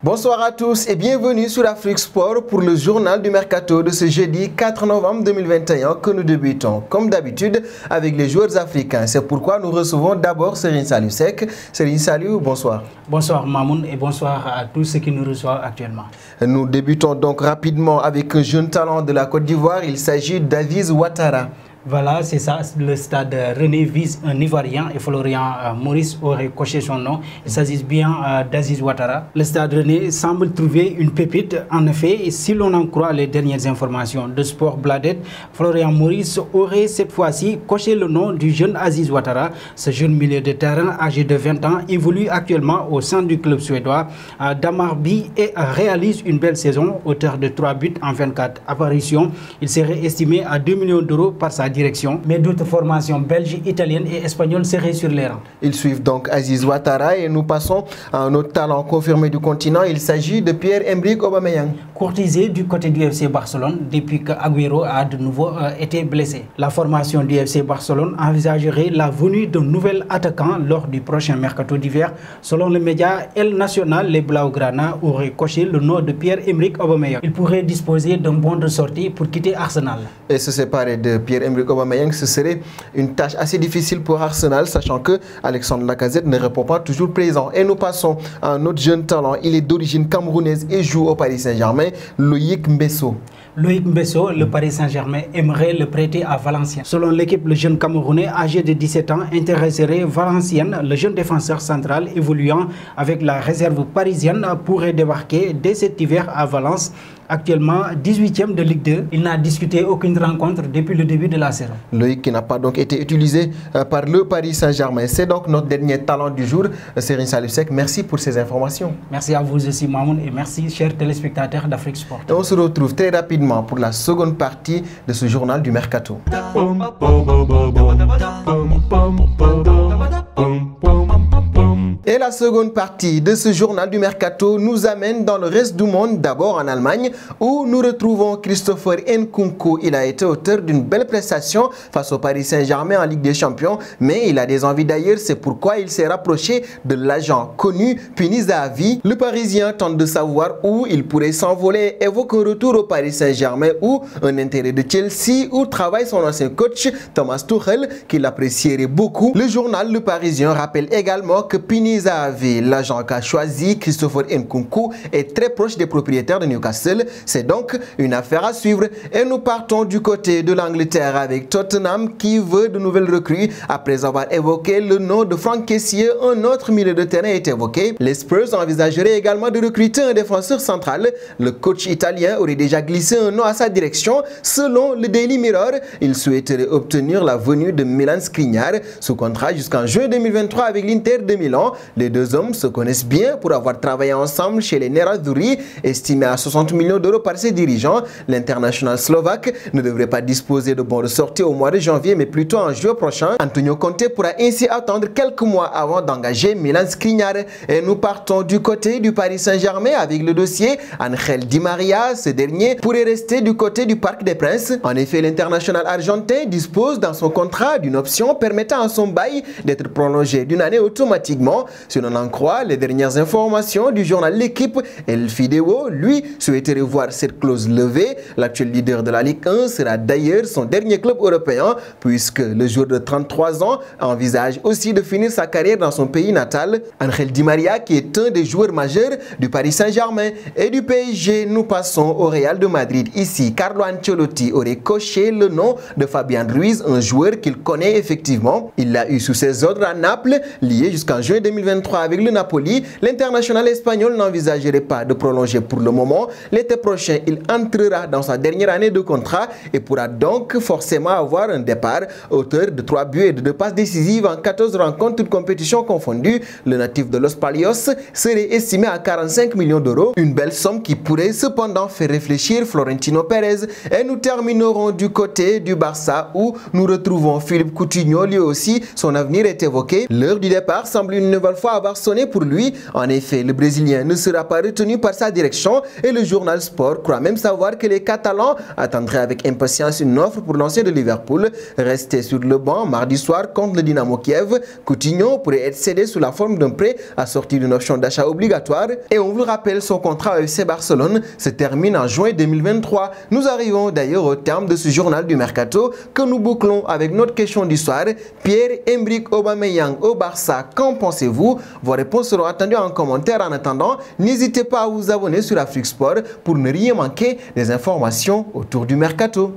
Bonsoir à tous et bienvenue sur Afrique Sport pour le journal du Mercato de ce jeudi 4 novembre 2021 que nous débutons comme d'habitude avec les joueurs africains. C'est pourquoi nous recevons d'abord Serigne Saliou Seck. Serigne Saliou, bonsoir. Bonsoir Mamoun et bonsoir à tous ceux qui nous reçoivent actuellement. Nous débutons donc rapidement avec un jeune talent de la Côte d'Ivoire. Il s'agit d'Aziz Ouattara. Voilà, c'est ça, le stade René vise un Ivoirien et Florian Maurice aurait coché son nom. Il s'agit bien d'Aziz Ouattara. Le stade René semble trouver une pépite. En effet, si l'on en croit les dernières informations de Sport Bladet, Florian Maurice aurait cette fois-ci coché le nom du jeune Aziz Ouattara. Ce jeune milieu de terrain âgé de 20 ans évolue actuellement au sein du club suédois d'Hammarby et réalise une belle saison, auteur de 3 buts en 24 apparitions. Il serait estimé à 2 millions d'euros par sa direction, mais d'autres formations belges, italiennes et espagnoles seraient sur les rangs. Ils suivent donc Aziz Ouattara et nous passons à un autre talent confirmé du continent. Il s'agit de Pierre-Emerick Aubameyang. Courtisé du côté du FC Barcelone depuis que Agüero a de nouveau été blessé. La formation du FC Barcelone envisagerait la venue d'un nouvel attaquant lors du prochain mercato d'hiver. Selon le média El Nacional, les Blaugrana auraient coché le nom de Pierre-Emerick Aubameyang. Il pourrait disposer d'un bon de sortie pour quitter Arsenal. Et se séparer de Pierre-Emerick Aubameyang, ce serait une tâche assez difficile pour Arsenal, sachant que Alexandre Lacazette ne répond pas toujours présent. Et nous passons à un autre jeune talent. Il est d'origine camerounaise et joue au Paris Saint-Germain, Loïc Mbesso. Loïc Mbesso, le Paris Saint-Germain aimerait le prêter à Valenciennes. Selon l'équipe, le jeune Camerounais âgé de 17 ans intéresserait Valenciennes. Le jeune défenseur central évoluant avec la réserve parisienne pourrait débarquer dès cet hiver à Valence. Actuellement 18e de Ligue 2, il n'a disputé aucune rencontre depuis le début de la saison. Loïc qui n'a pas donc été utilisé par le Paris Saint-Germain. C'est donc notre dernier talent du jour. Serigne Saliou Seck, merci pour ces informations. Merci à vous aussi Mamoun et merci chers téléspectateurs d'Afrique Sport. Et on se retrouve très rapidement pour la seconde partie de ce journal du Mercato. Et la seconde partie de ce journal du Mercato nous amène dans le reste du monde, d'abord en Allemagne, où nous retrouvons Christopher Nkunku. Il a été auteur d'une belle prestation face au Paris Saint-Germain en Ligue des Champions, mais il a des envies d'ailleurs, c'est pourquoi il s'est rapproché de l'agent connu Pini Zahavi. Le Parisien tente de savoir où il pourrait s'envoler, évoque un retour au Paris Saint-Germain ou un intérêt de Chelsea, où travaille son ancien coach Thomas Tuchel, qu'il apprécierait beaucoup. Le journal Le Parisien rappelle également que Pini Zahavi, l'agent qu'a choisi Christopher Nkunku, est très proche des propriétaires de Newcastle. C'est donc une affaire à suivre. Et nous partons du côté de l'Angleterre avec Tottenham qui veut de nouvelles recrues. Après avoir évoqué le nom de Franck Kessié, un autre milieu de terrain est évoqué. Les Spurs envisageraient également de recruter un défenseur central. Le coach italien aurait déjà glissé un nom à sa direction. Selon le Daily Mirror, il souhaiterait obtenir la venue de Milan Skriniar sous contrat jusqu'en juin 2023 avec l'Inter de Milan. Les deux hommes se connaissent bien pour avoir travaillé ensemble chez les Nerazzurri, estimé à 60 millions d'euros par ses dirigeants. L'international slovaque ne devrait pas disposer de bons de sortie au mois de janvier, mais plutôt en juin prochain. Antonio Conte pourra ainsi attendre quelques mois avant d'engager Milan Skriniar. Et nous partons du côté du Paris Saint-Germain avec le dossier Angel Di Maria. Ce dernier pourrait rester du côté du Parc des Princes. En effet, l'international argentin dispose dans son contrat d'une option permettant à son bail d'être prolongé d'une année automatiquement. Si l'on en croit les dernières informations du journal L'Équipe, El Fideo, lui, souhaiterait voir cette clause levée. L'actuel leader de la Ligue 1 sera d'ailleurs son dernier club européen, puisque le joueur de 33 ans envisage aussi de finir sa carrière dans son pays natal. Angel Di Maria, qui est un des joueurs majeurs du Paris Saint-Germain et du PSG. Nous passons au Real de Madrid. Ici, Carlo Ancelotti aurait coché le nom de Fabian Ruiz, un joueur qu'il connaît effectivement. Il l'a eu sous ses ordres à Naples, lié jusqu'en juin 2023 avec le Napoli. L'international espagnol n'envisagerait pas de prolonger pour le moment. L'été prochain, il entrera dans sa dernière année de contrat et pourra donc forcément avoir un départ. Auteur de 3 buts et de 2 passes décisives en 14 rencontres toutes compétitions confondues, le natif de Los Palios serait estimé à 45 millions d'euros. Une belle somme qui pourrait cependant faire réfléchir Florentino Pérez. Et nous terminerons du côté du Barça où nous retrouvons Philippe Coutinho. Lui aussi, son avenir est évoqué. L'heure du départ semble une nouvelle fois avoir sonné pour lui. En effet, le Brésilien ne sera pas retenu par sa direction et le journal Sport croit même savoir que les Catalans attendraient avec impatience une offre pour l'ancien de Liverpool. Resté sur le banc mardi soir contre le Dynamo Kiev, Coutinho pourrait être cédé sous la forme d'un prêt assorti d'une option d'achat obligatoire. Et on vous le rappelle, son contrat avec FC Barcelone se termine en juin 2023. Nous arrivons d'ailleurs au terme de ce journal du Mercato que nous bouclons avec notre question du soir. Pierre-Emerick Aubameyang au Barça, qu'en pensez-vous? Vos réponses seront attendues en commentaire. En attendant, n'hésitez pas à vous abonner sur Afrique Sport pour ne rien manquer des informations autour du Mercato.